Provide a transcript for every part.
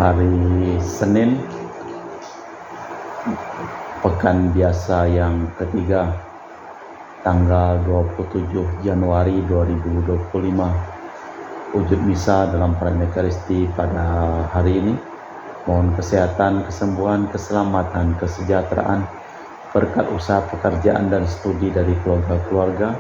Hari Senin, pekan biasa yang ketiga, tanggal 27 Januari 2025. Wujud misa dalam perayaan Ekaristi pada hari ini. Mohon kesehatan, kesembuhan, keselamatan, kesejahteraan, berkat usaha pekerjaan dan studi dari keluarga-keluarga.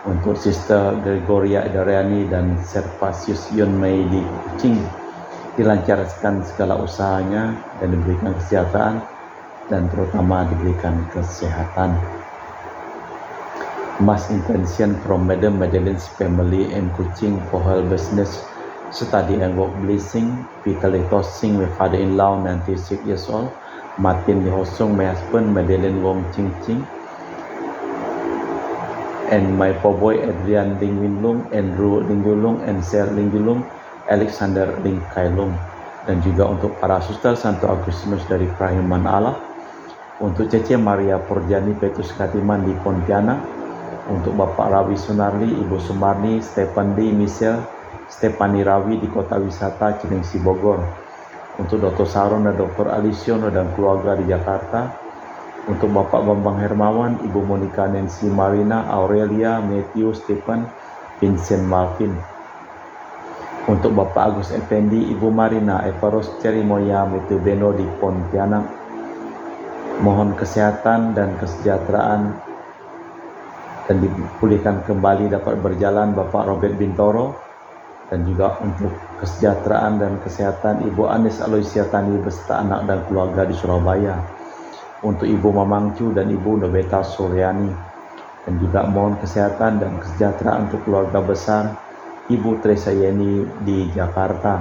Untuk Sister Gregoria Edariani dan Servasius Yunmei di Kuching, dilancarkan segala usahanya dan diberikan kesejahteraan dan terutama diberikan kesehatan. Mass intention from Madam Madeleine's family in Kuching for her business, study and work blessing, Peter Tossing with father-in-law 96 years old, Martin Lee Hosung, my husband, Madeleine Wong Ching Ching, and my poor boy Adrian Ling Winlung, Andrew Ling Yulung, and Sarah Ling Yulung, Alexander Ling Kailung. Dan juga untuk para suster Santo Agustinus dari Kerahiman Allah, untuk Cece Maria Porjani Petrus Katiman di Pontianak, untuk Bapak Rawi Sunarli, Ibu Sumarni, Stephen D. Michelle, Stepani Rawi di Kota Wisata Cilengsi Bogor, untuk Dr. Saron dan Dr. Alisiono dan keluarga di Jakarta, untuk Bapak Bambang Hermawan, Ibu Monica Nancy Marina, Aurelia, Matthew, Stephen, Vincent Marvin, untuk Bapak Agus Effendi, Ibu Marina, Evaros Cerimoya, Matthew Beno di Pontianak. Mohon kesehatan dan kesejahteraan dan dipulihkan kembali dapat berjalan Bapak Robert Bintoro, dan juga untuk kesejahteraan dan kesehatan Ibu Anis Aloysia Tani beserta anak dan keluarga di Surabaya, untuk Ibu Mamangcu dan Ibu Nobeta Suryani, dan juga mohon kesehatan dan kesejahteraan untuk keluarga besar Ibu Teresa Yeni di Jakarta,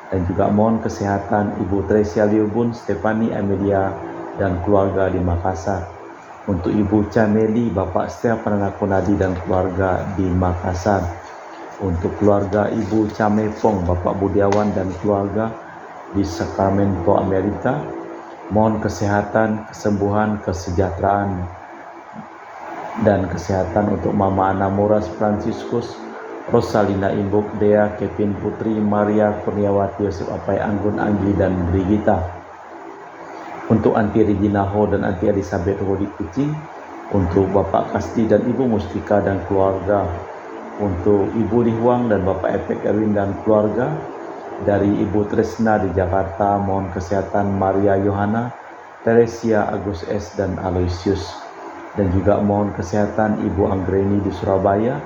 dan juga mohon kesehatan Ibu Tresia Liubun, Stefani Amelia dan keluarga di Makassar, untuk Ibu Cameli, Bapak Setia Prangakunadi dan keluarga di Makassar, untuk keluarga Ibu Camepong, Bapak Budiawan dan keluarga di Sacramento, Amerika. Mohon kesehatan, kesembuhan, kesejahteraan dan kesehatan untuk Mama Ana Muras Franciscus, Rosalina Imbuk, Dea, Kevin Putri, Maria Kurniawati, Yosef Apai Anggun, Anggi dan Brigita. Untuk Anti Regina Ho dan Anti Elizabeth Ho di Kuching, untuk Bapak Kasti dan Ibu Mustika dan keluarga, untuk Ibu Lihuang dan Bapak Epek Erwin dan keluarga, dari Ibu Tresna di Jakarta, mohon kesehatan Maria Yohana, Teresia, Agus S dan Aloysius, dan juga mohon kesehatan Ibu Anggreni di Surabaya,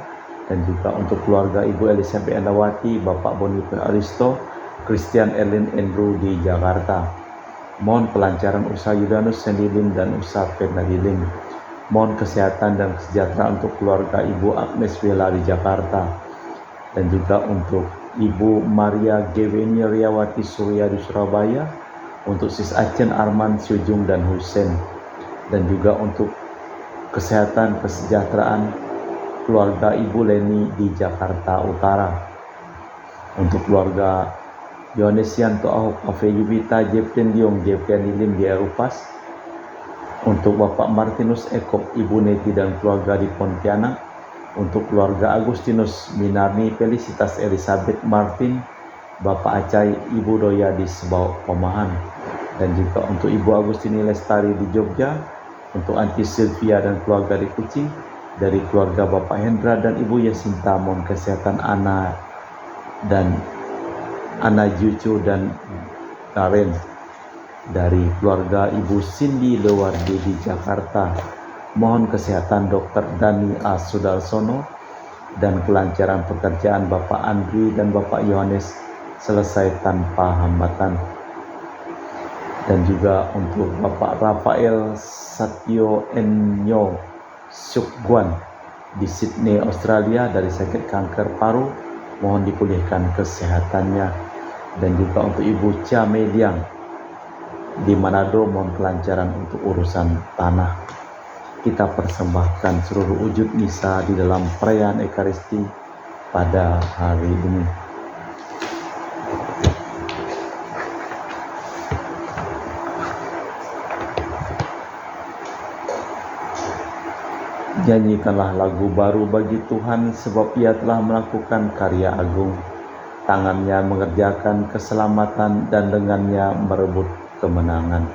dan juga untuk keluarga Ibu Elizabeth Endawati, Bapak Boniface Aristo, Christian Erlin Andrew di Jakarta. Mohon kelancaran usaha Yudanus Sendilim dan usaha Fernadilim. Mohon kesehatan dan kesejahteraan untuk keluarga Ibu Agnes Vela di Jakarta, dan juga untuk Ibu Maria Geweni Riawati Surya di Surabaya, untuk Sis Acen Arman Syujung dan Husen, dan juga untuk kesehatan kesejahteraan keluarga Ibu Leni di Jakarta Utara, untuk keluarga Yohanes Yanto Ahok, Ave Yubita, Jepten Diong, Jepten Nilim di Erupas, untuk Bapak Martinus Ekop, Ibu Neti dan keluarga di Pontianak, untuk keluarga Agustinus Minarni Felicitas Elizabeth Martin, Bapak Acai, Ibu Doya di Sebau Pomahan, dan juga untuk Ibu Agustini Lestari di Jogja, untuk Anti Sylvia dan keluarga di Kuching, dari keluarga Bapak Hendra dan Ibu Yasinta, mohon kesehatan Ana dan Ana Jucu dan Karen, dari keluarga Ibu Cindy Lewardi di Jakarta, mohon kesehatan Dr. Dani A. Sudarsono dan kelancaran pekerjaan Bapak Andri dan Bapak Yohanes selesai tanpa hambatan, dan juga untuk Bapak Rafael Satyo Enyo Sukguan di Sydney, Australia dari sakit kanker paru, mohon dipulihkan kesehatannya, dan juga untuk Ibu Cha Mediang di Manado, mohon kelancaran untuk urusan tanah. Kita persembahkan seluruh wujud misa di dalam perayaan Ekaristi pada hari ini. Nyanyikanlah lagu baru bagi Tuhan, sebab Ia telah melakukan karya agung. tangannya mengerjakan keselamatan dan dengannya merebut kemenangan.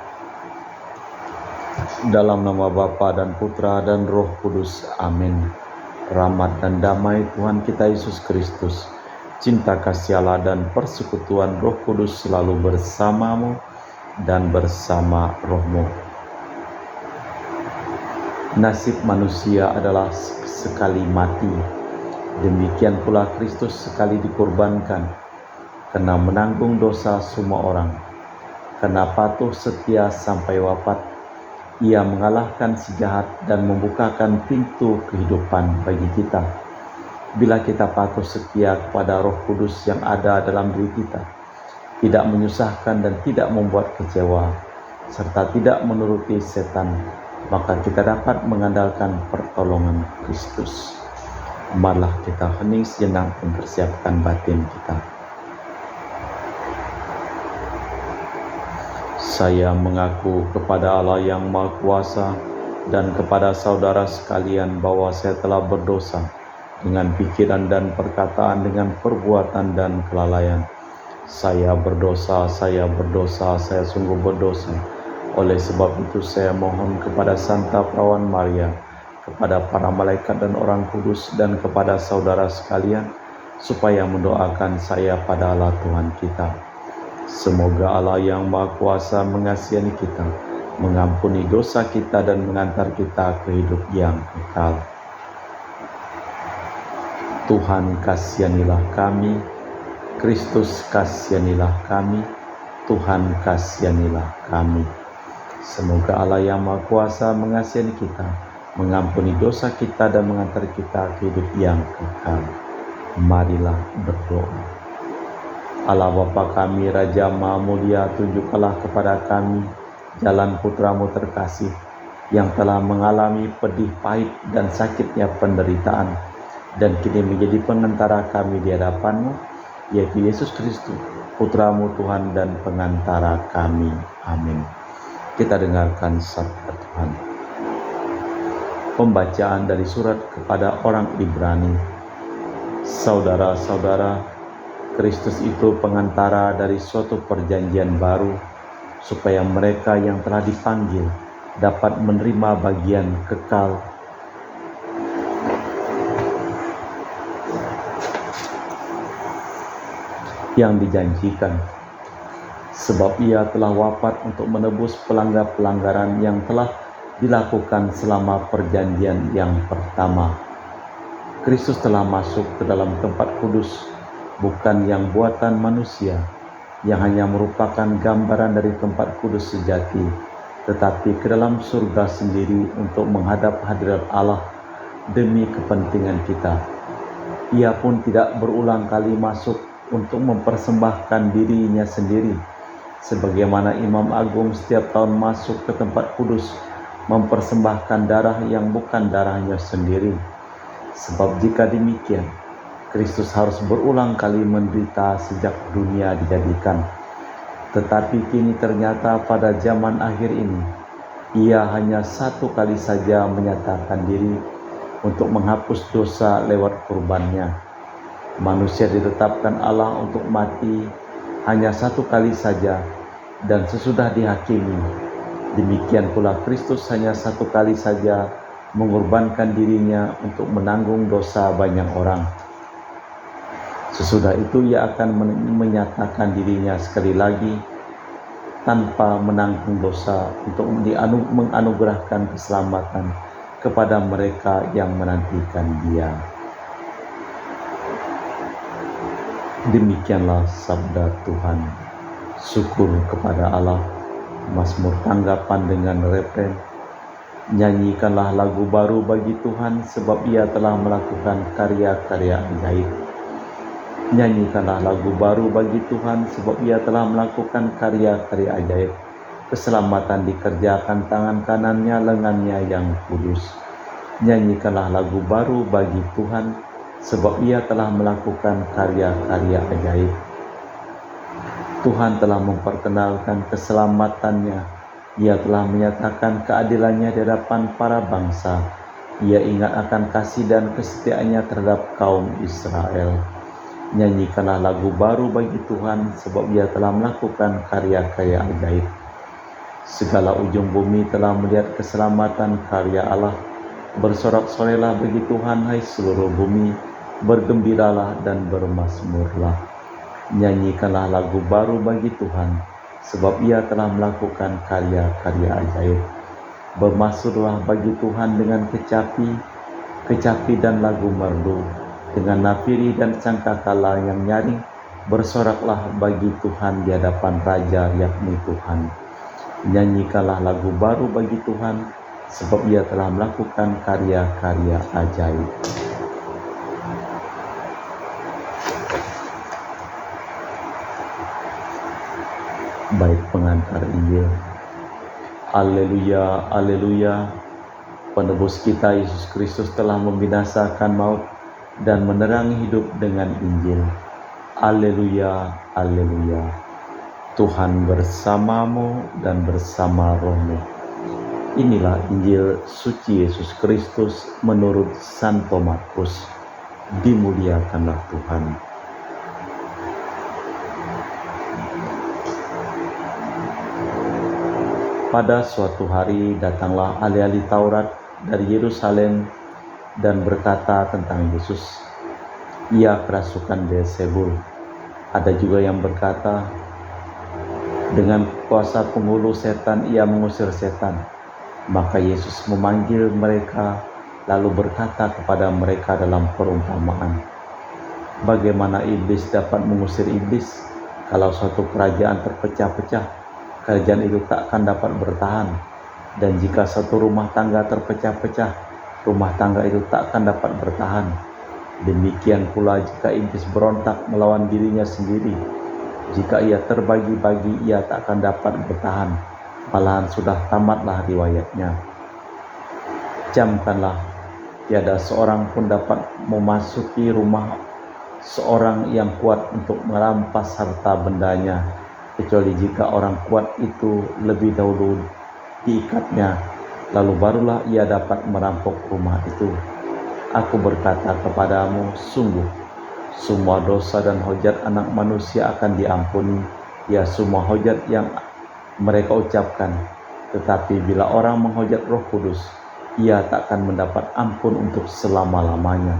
Dalam nama Bapa dan Putra dan Roh Kudus, amin. Rahmat dan damai Tuhan kita Yesus Kristus, cinta kasih Allah dan persekutuan Roh Kudus selalu bersamamu dan bersama rohmu. Nasib manusia adalah sekali mati, demikian pula Kristus sekali dikorbankan, karena menanggung dosa semua orang. Karena patuh setia sampai wafat, Ia mengalahkan si jahat dan membukakan pintu kehidupan bagi kita. Bila kita patuh setia kepada Roh Kudus yang ada dalam diri kita, tidak menyusahkan dan tidak membuat kecewa, serta tidak menuruti setan, maka kita dapat mengandalkan pertolongan Kristus. Marilah kita hening sejenak mempersiapkan batin kita. Saya mengaku kepada Allah yang Maha Kuasa dan kepada saudara sekalian bahwa saya telah berdosa dengan pikiran dan perkataan, dengan perbuatan dan kelalaian. Saya berdosa, saya sungguh berdosa. Oleh sebab itu saya mohon kepada Santa Perawan Maria, kepada para malaikat dan orang kudus, dan kepada saudara sekalian, supaya mendoakan saya pada Allah Tuhan kita. Semoga Allah yang Maha Kuasa mengasihi kita, mengampuni dosa kita dan mengantar kita ke hidup yang kekal. Tuhan kasihanilah kami, Kristus kasihanilah kami, Tuhan kasihanilah kami. Semoga Allah yang Maha Kuasa mengasihi kita, mengampuni dosa kita dan mengantar kita ke hidup yang kekal. Marilah berdoa. Allah Bapa kami, Raja Maha Mulia, tunjukkanlah kepada kami jalan Putra-Mu terkasih yang telah mengalami pedih, pahit, dan sakitnya penderitaan, dan kini menjadi pengantara kami di hadapan-Mu, yaitu Yesus Kristus, Putra-Mu Tuhan dan pengantara kami. Amin. Kita dengarkan sabda Tuhan. Pembacaan dari surat kepada orang Ibrani. Saudara-saudara, Kristus itu pengantara dari suatu perjanjian baru, supaya mereka yang telah dipanggil dapat menerima bagian kekal yang dijanjikan. Sebab Ia telah wafat untuk menebus pelanggaran yang telah dilakukan selama perjanjian yang pertama. Kristus telah masuk ke dalam tempat kudus, bukan yang buatan manusia, yang hanya merupakan gambaran dari tempat kudus sejati, tetapi ke dalam surga sendiri untuk menghadap hadirat Allah demi kepentingan kita. Ia pun tidak berulang kali masuk untuk mempersembahkan dirinya sendiri, sebagaimana Imam Agung setiap tahun masuk ke tempat kudus mempersembahkan darah yang bukan darahnya sendiri. Sebab jika demikian, Kristus harus berulang kali menderita sejak dunia dijadikan. Tetapi kini ternyata pada zaman akhir ini, Ia hanya satu kali saja menyatakan diri untuk menghapus dosa lewat kurbannya. Manusia ditetapkan Allah untuk mati hanya satu kali saja, dan sesudah dihakimi. Demikian pula Kristus hanya satu kali saja mengorbankan dirinya untuk menanggung dosa banyak orang. Sesudah itu Ia akan menyatakan dirinya sekali lagi tanpa menanggung dosa untuk menganugerahkan keselamatan kepada mereka yang menantikan Dia. Demikianlah sabda Tuhan. Syukur kepada Allah. Mazmur tanggapan dengan refren. Nyanyikanlah lagu baru bagi Tuhan, sebab Ia telah melakukan karya-karya ajaib. Nyanyikanlah lagu baru bagi Tuhan, sebab Ia telah melakukan karya-karya ajaib. Keselamatan dikerjakan tangan kanannya, lengannya yang kudus. Nyanyikanlah lagu baru bagi Tuhan, sebab Ia telah melakukan karya-karya ajaib. Tuhan telah memperkenalkan keselamatannya. Ia telah menyatakan keadilannya di hadapan para bangsa. Ia ingat akan kasih dan kesetiaannya terhadap kaum Israel. Nyanyikanlah lagu baru bagi Tuhan, sebab Ia telah melakukan karya-karya ajaib. Segala ujung bumi telah melihat keselamatan karya Allah. Bersorak-sorailah bagi Tuhan, hai seluruh bumi, bergembiralah dan bermazmurlah. Nyanyikanlah lagu baru bagi Tuhan, sebab Ia telah melakukan karya-karya ajaib. Bermasyurlah bagi Tuhan dengan kecapi dan lagu merdu, dengan nafiri dan sangkakala yang nyaring. Bersoraklah bagi Tuhan di hadapan Raja, yakni Tuhan. Nyanyikanlah lagu baru bagi Tuhan, sebab Ia telah melakukan karya-karya ajaib. Bait pengantar Injil. Haleluya, haleluya. Penebus kita Yesus Kristus telah membinasakan maut dan menerangi hidup dengan Injil. Haleluya, haleluya. Tuhan bersamamu dan bersama rohmu. Inilah Injil suci Yesus Kristus menurut Santo Markus. Dimuliakanlah Tuhan. Pada suatu hari datanglah ahli-ahli Taurat dari Yerusalem dan berkata tentang Yesus, "Ia kerasukan Beelzebul." Ada juga yang berkata, "Dengan kuasa penghulu setan ia mengusir setan." Maka Yesus memanggil mereka lalu berkata kepada mereka dalam perumpamaan, "Bagaimana iblis dapat mengusir iblis? Kalau suatu kerajaan terpecah-pecah, kerajaan itu tak akan dapat bertahan. Dan jika satu rumah tangga terpecah-pecah, rumah tangga itu tak akan dapat bertahan. Demikian pula jika iblis berontak melawan dirinya sendiri, jika ia terbagi-bagi, ia tak akan dapat bertahan. Malahan sudah tamatlah riwayatnya. Camkanlah, tiada seorang pun dapat memasuki rumah seorang yang kuat untuk merampas harta bendanya, kecuali jika orang kuat itu lebih dahulu diikatnya, lalu barulah ia dapat merampok rumah itu. Aku berkata kepadamu, sungguh, semua dosa dan hujat anak manusia akan diampuni, ya semua hujat yang mereka ucapkan. Tetapi bila orang menghujat Roh Kudus, ia tak akan mendapat ampun untuk selama-lamanya,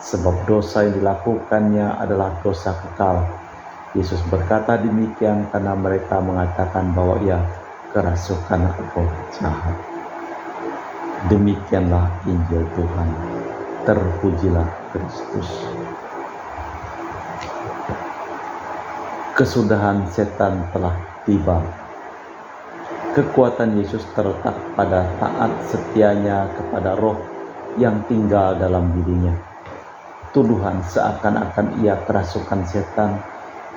sebab dosa yang dilakukannya adalah dosa kekal." Yesus berkata demikian karena mereka mengatakan bahwa ia kerasukan roh jahat. Demikianlah Injil Tuhan. Terpujilah Kristus. Kesudahan setan telah tiba. Kekuatan Yesus terletak pada taat setianya kepada roh yang tinggal dalam dirinya. Tuduhan seakan-akan ia kerasukan setan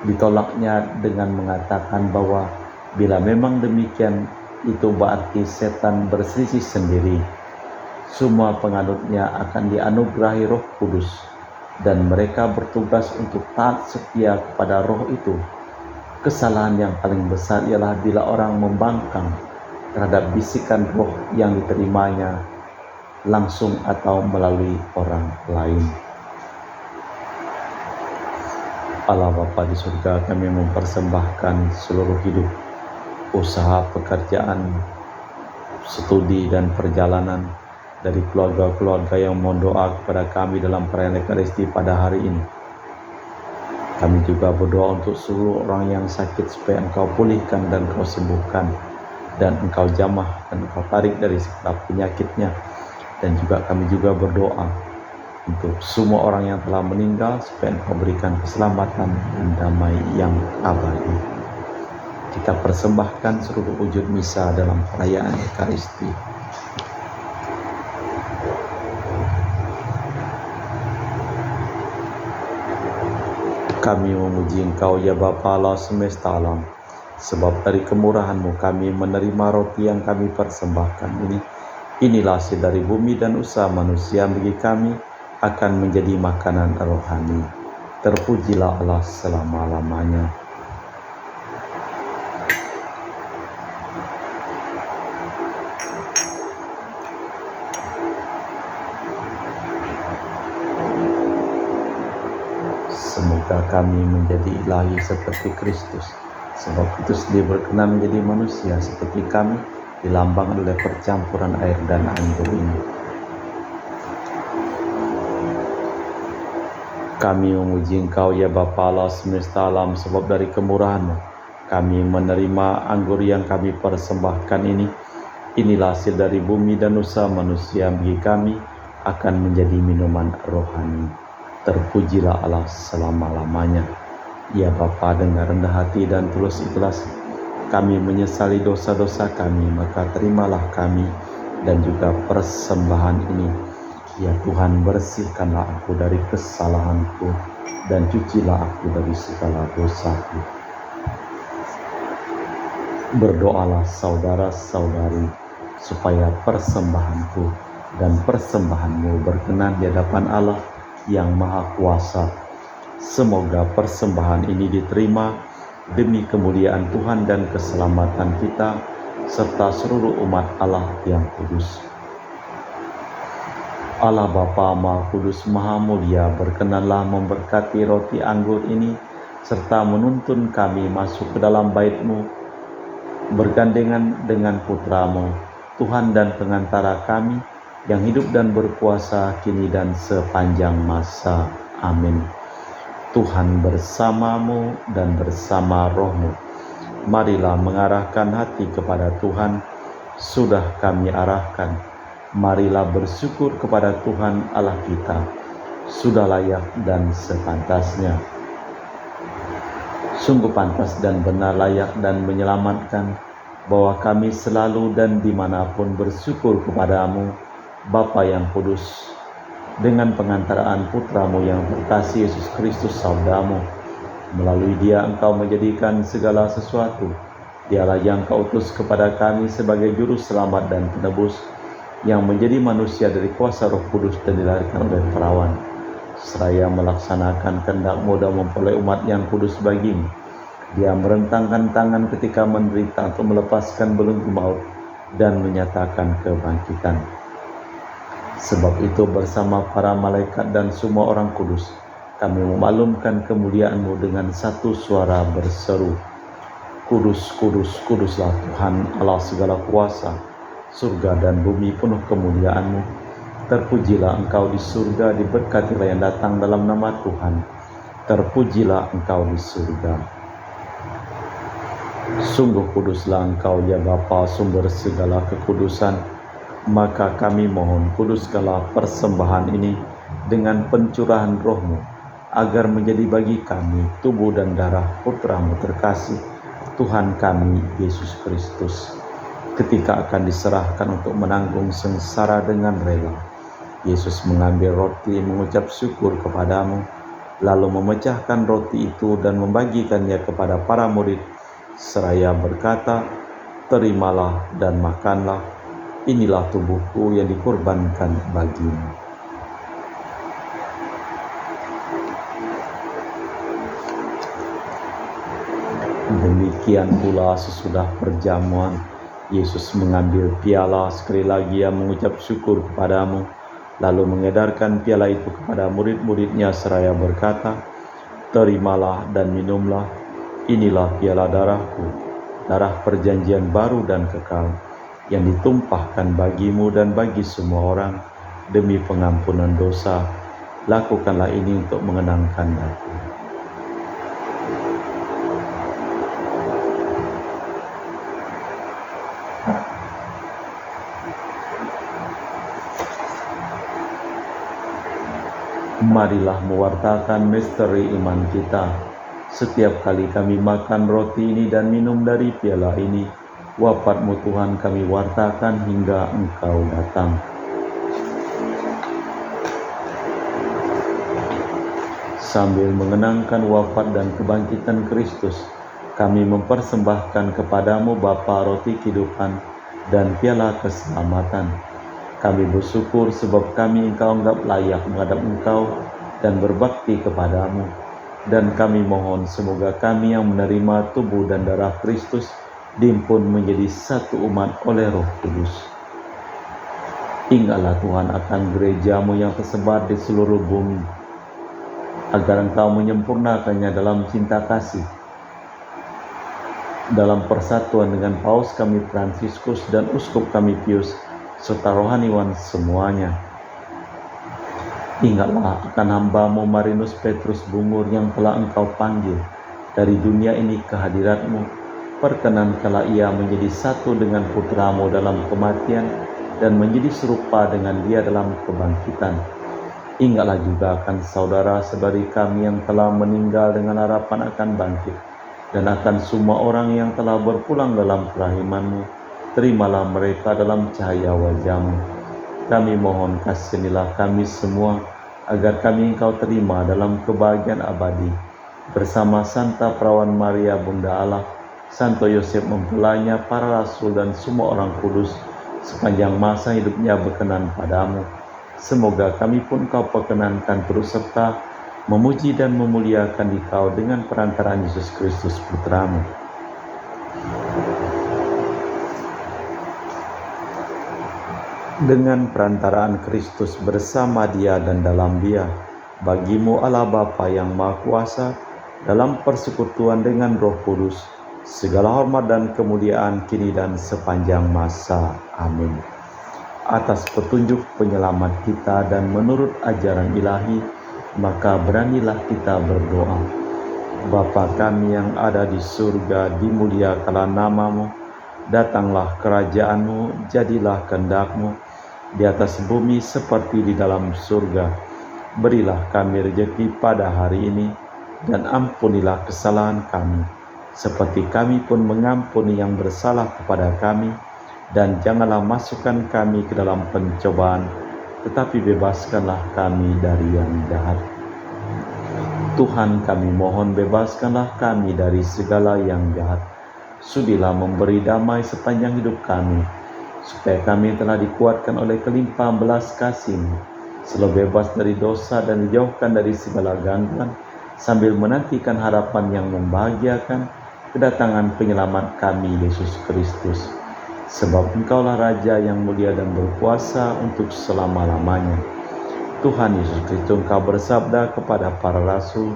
ditolaknya dengan mengatakan bahwa bila memang demikian, itu berarti setan berselisih sendiri. Semua penganutnya akan dianugerahi Roh Kudus, dan mereka bertugas untuk taat setia kepada roh itu. Kesalahan yang paling besar ialah bila orang membangkang terhadap bisikan roh yang diterimanya langsung atau melalui orang lain. Allah Bapa di surga, kami mempersembahkan seluruh hidup, usaha, pekerjaan, studi dan perjalanan dari keluarga-keluarga yang mohon doa kepada kami dalam perayaan Ekaristi pada hari ini. Kami juga berdoa untuk seluruh orang yang sakit supaya Engkau pulihkan dan Engkau sembuhkan, dan Engkau jamah dan Engkau tarik dari segala penyakitnya. Dan juga kami juga berdoa untuk semua orang yang telah meninggal supaya Engkau berikan keselamatan dan damai yang abadi. Kita persembahkan seluruh wujud misa dalam perayaan Ekaristi. Kami memuji Engkau ya Bapa Allah semesta alam, sebab dari kemurahan-Mu kami menerima roti yang kami persembahkan ini. Inilah hasil dari bumi dan usaha manusia bagi kami akan menjadi makanan rohani. Terpujilah Allah selama-lamanya. Semoga agar kami menjadi ilahi seperti Kristus. Sebab Kristus dia berkenan menjadi manusia seperti kami, dilambang oleh percampuran air dan anggur ini. Kami memuji Engkau ya Bapa Allah semesta alam, sebab dari kemurahan-Mu kami menerima anggur yang kami persembahkan ini. Inilah hasil dari bumi dan usaha manusia bagi kami, akan menjadi minuman rohani. Terpujilah Allah selama-lamanya. Ya Bapa, dengan rendah hati dan tulus ikhlas kami menyesali dosa-dosa kami, maka terimalah kami dan juga persembahan ini. Ya Tuhan, bersihkanlah aku dari kesalahanku dan cucilah aku dari segala dosaku. Berdoalah saudara-saudari supaya persembahanku dan persembahanmu berkenan di hadapan Allah yang Maha Kuasa. Semoga persembahan ini diterima demi kemuliaan Tuhan dan keselamatan kita serta seluruh umat Allah yang kudus. Allah Bapa Maha Kudus Maha Mulia, berkenanlah memberkati roti anggur ini serta menuntun kami masuk ke dalam bait-Mu bergandengan dengan Putra-Mu, Tuhan dan pengantara kami yang hidup dan berkuasa kini dan sepanjang masa. Amin. Tuhan bersamamu dan bersama rohmu. Marilah mengarahkan hati kepada Tuhan, sudah kami arahkan. Marilah bersyukur kepada Tuhan Allah kita, sudah layak dan sepantasnya. Sungguh pantas dan benar, layak dan menyelamatkan, bahwa kami selalu dan dimanapun bersyukur kepadamu, Bapa yang kudus, dengan pengantaraan Putramu yang terkasih Yesus Kristus Sabdamu. Melalui Dia Engkau menjadikan segala sesuatu. Dialah yang Kau utus kepada kami sebagai juru selamat dan penebus, yang menjadi manusia dari kuasa Roh Kudus dan dilahirkan oleh perawan, seraya melaksanakan kehendak-Mu dan memperoleh umat yang kudus bagi-Mu. Dia merentangkan tangan ketika menderita untuk melepaskan belenggu maut dan menyatakan kebangkitan. Sebab itu bersama para malaikat dan semua orang kudus, kami memaklumkan kemuliaan-Mu dengan satu suara berseru, Kudus, kudus, kuduslah Tuhan Allah segala kuasa. Surga dan bumi penuh kemuliaan-Mu. Terpujilah Engkau di surga, diberkatilah yang datang dalam nama Tuhan. Terpujilah Engkau di surga. Sungguh kuduslah Engkau ya Bapa, sumber segala kekudusan. Maka kami mohon, kuduskanlah persembahan ini dengan pencurahan Roh-Mu, agar menjadi bagi kami tubuh dan darah Putra-Mu terkasih, Tuhan kami Yesus Kristus, ketika akan diserahkan untuk menanggung sengsara dengan rela. Yesus mengambil roti, mengucap syukur kepadamu, lalu memecahkan roti itu dan membagikannya kepada para murid, seraya berkata, terimalah dan makanlah, inilah tubuhku yang dikorbankan bagimu. Demikian pula sesudah perjamuan, Yesus mengambil piala, sekali lagi Ia mengucap syukur kepadamu, lalu mengedarkan piala itu kepada murid-murid-Nya seraya berkata, terimalah dan minumlah, inilah piala darahku, darah perjanjian baru dan kekal, yang ditumpahkan bagimu dan bagi semua orang demi pengampunan dosa. Lakukanlah ini untuk mengenangkan aku. Marilah mewartakan misteri iman kita. Setiap kali kami makan roti ini dan minum dari piala ini, wafat-Mu Tuhan kami wartakan hingga Engkau datang. Sambil mengenangkan wafat dan kebangkitan Kristus, kami mempersembahkan kepadamu Bapa roti kehidupan dan piala keselamatan. Kami bersyukur sebab kami Engkau anggap layak menghadap Engkau dan berbakti kepadamu. Dan kami mohon semoga kami yang menerima tubuh dan darah Kristus dihimpun menjadi satu umat oleh Roh Kudus. Ingatlah Tuhan akan gereja-Mu yang tersebar di seluruh bumi. agar Engkau menyempurnakannya dalam cinta kasih, dalam persatuan dengan Paus kami Fransiskus dan Uskup kami Pius, serta rohaniwan semuanya. Ingatlah akan hamba-Mu Marinus Petrus Bungur yang telah Engkau panggil dari dunia ini ke hadirat-Mu. Perkenankanlah ia menjadi satu dengan putra-Mu dalam kematian dan menjadi serupa dengan dia dalam kebangkitan. Ingatlah juga akan saudara-saudari kami yang telah meninggal dengan harapan akan bangkit, dan akan semua orang yang telah berpulang dalam kerahiman-Mu. Terimalah mereka dalam cahaya wajah-Mu. Kami mohon kasihanilah kami semua, agar kami Engkau terima dalam kebahagiaan abadi, bersama Santa Perawan Maria Bunda Allah, Santo Yosef mempelainya, para rasul dan semua orang kudus, sepanjang masa hidupnya berkenan padamu. Semoga kami pun Kau perkenankan terus serta memuji dan memuliakan Dikau dengan perantaraan Yesus Kristus Putra-Mu. Dengan perantaraan Kristus bersama Dia dan dalam Dia, bagi-Mu Allah Bapa yang Maha Kuasa, dalam persekutuan dengan Roh Kudus, segala hormat dan kemuliaan kini dan sepanjang masa. Amin. Atas petunjuk penyelamat kita dan menurut ajaran ilahi, maka beranilah kita berdoa. Bapa kami yang ada di surga, dimuliakanlah nama-Mu, datanglah kerajaan-Mu, jadilah kehendak-Mu di atas bumi seperti di dalam surga. Berilah kami rejeki pada hari ini, dan ampunilah kesalahan kami, seperti kami pun mengampuni yang bersalah kepada kami, dan janganlah masukkan kami ke dalam pencobaan, tetapi bebaskanlah kami dari yang jahat. Tuhan, kami mohon bebaskanlah kami dari segala yang jahat. Sudilah memberi damai sepanjang hidup kami, supaya kami telah dikuatkan oleh kelimpahan belas kasih-Mu, selalu bebas dari dosa dan dijauhkan dari segala gangguan, sambil menantikan harapan yang membahagiakan, kedatangan penyelamat kami, Yesus Kristus. Sebab Engkaulah Raja yang mulia dan berkuasa untuk selama-lamanya. Tuhan Yesus Kristus, Engkau bersabda kepada para rasul,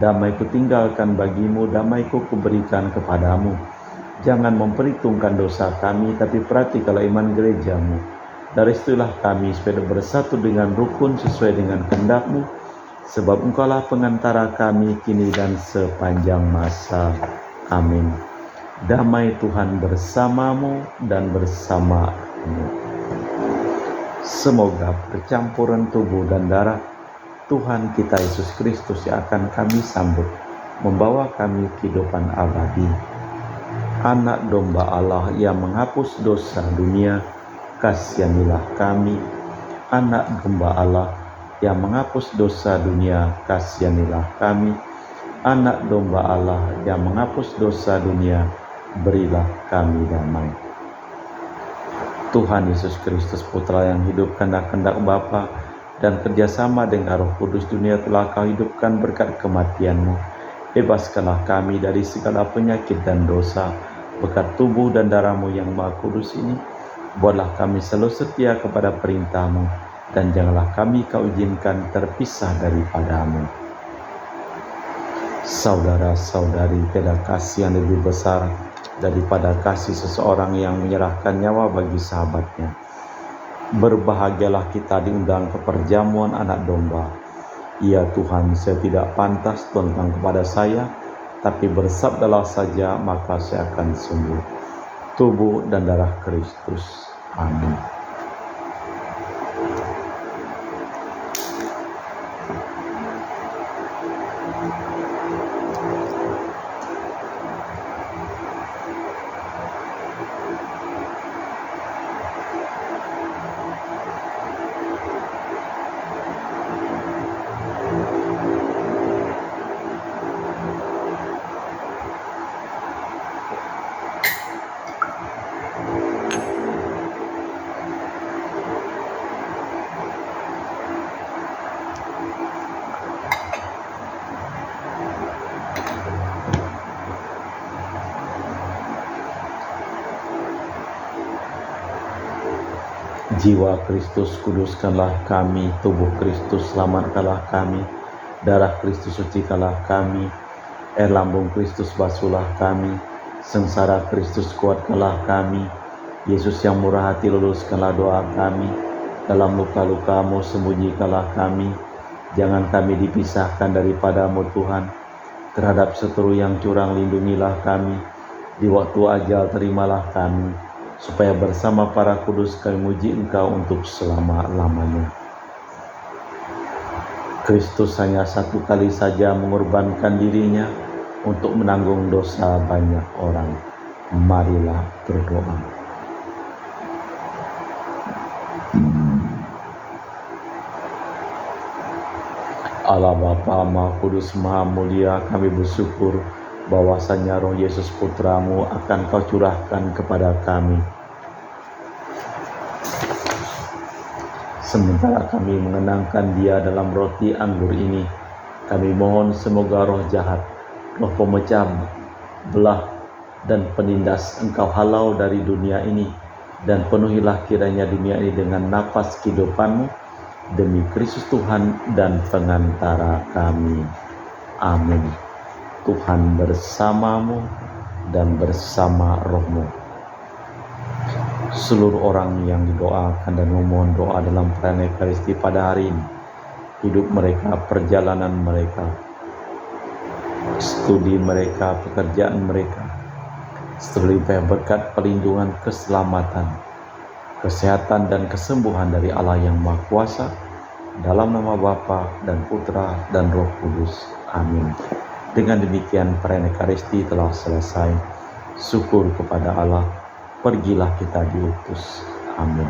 damai-Ku tinggalkan bagimu, damai-Ku kuberikan kepadamu. Jangan memperhitungkan dosa kami, tapi perhatikanlah iman gereja-Mu. Dari situlah kami supaya bersatu dengan rukun sesuai dengan kehendak-Mu, sebab Engkaulah pengantara kami kini dan sepanjang masa. Amin. Damai Tuhan bersamamu dan bersamamu. Semoga percampuran tubuh dan darah Tuhan kita Yesus Kristus yang akan kami sambut, membawa kami kehidupan abadi. Anak domba Allah yang menghapus dosa dunia, kasihanilah kami. Anak domba Allah yang menghapus dosa dunia, kasihanilah kami. Anak domba Allah yang menghapus dosa dunia, berilah kami damai. Tuhan Yesus Kristus, Putra yang hidup karena kehendak Bapa dan kerjasama dengan Roh Kudus, dunia telah Kau hidupkan berkat kematian-Mu. Bebaskanlah kami dari segala penyakit dan dosa, berkat tubuh dan darah-Mu yang Maha Kudus ini. Buatlah kami selalu setia kepada perintah-Mu, dan janganlah kami Kau izinkan terpisah daripada-Mu. Saudara-saudari, tiada kasih yang lebih besar daripada kasih seseorang yang menyerahkan nyawa bagi sahabatnya. Berbahagialah kita diundang ke perjamuan anak domba. Ya Tuhan, saya tidak pantas tentang kepada saya, tapi bersabdalah saja, maka saya akan sembuh. Tubuh dan darah Kristus. Amin. Jiwa Kristus, kuduskanlah kami. Tubuh Kristus, selamatkanlah kami. Darah Kristus sucikanlah kami, air lambung Kristus basuhlah kami, sengsara Kristus kuatkanlah kami, Yesus yang murah hati luluskanlah doa kami, dalam luka-luka-Mu sembunyikanlah kami, jangan kami dipisahkan daripadamu Tuhan, terhadap seteru yang curang lindungilah kami, di waktu ajal terimalah kami, supaya bersama para kudus kami muji Engkau untuk selama-lamanya. Kristus hanya satu kali saja mengorbankan dirinya untuk menanggung dosa banyak orang. Marilah berdoa. Allah Bapa Maha Kudus Maha Mulia, kami bersyukur bahwasanya Roh Yesus Putramu akan Kau curahkan kepada kami. Sementara kami mengenangkan Dia dalam roti anggur ini, kami mohon semoga roh jahat, roh pemecah belah dan penindas Engkau halau dari dunia ini, dan penuhilah kiranya dunia ini dengan nafas kehidupan-Mu, demi Kristus Tuhan dan pengantara kami. Amin. Tuhan bersamamu dan bersama rohmu. Seluruh orang yang didoakan dan memohon doa dalam perayaan Ekaristi pada hari ini, hidup mereka, perjalanan mereka, studi mereka, pekerjaan mereka, selimpah berkat perlindungan, keselamatan, kesehatan dan kesembuhan dari Allah yang Maha Kuasa, dalam nama Bapa dan Putra dan Roh Kudus. Amin. Dengan demikian perayaan Ekaristi telah selesai. Syukur kepada Allah. Pergilah kita diutus. Amin.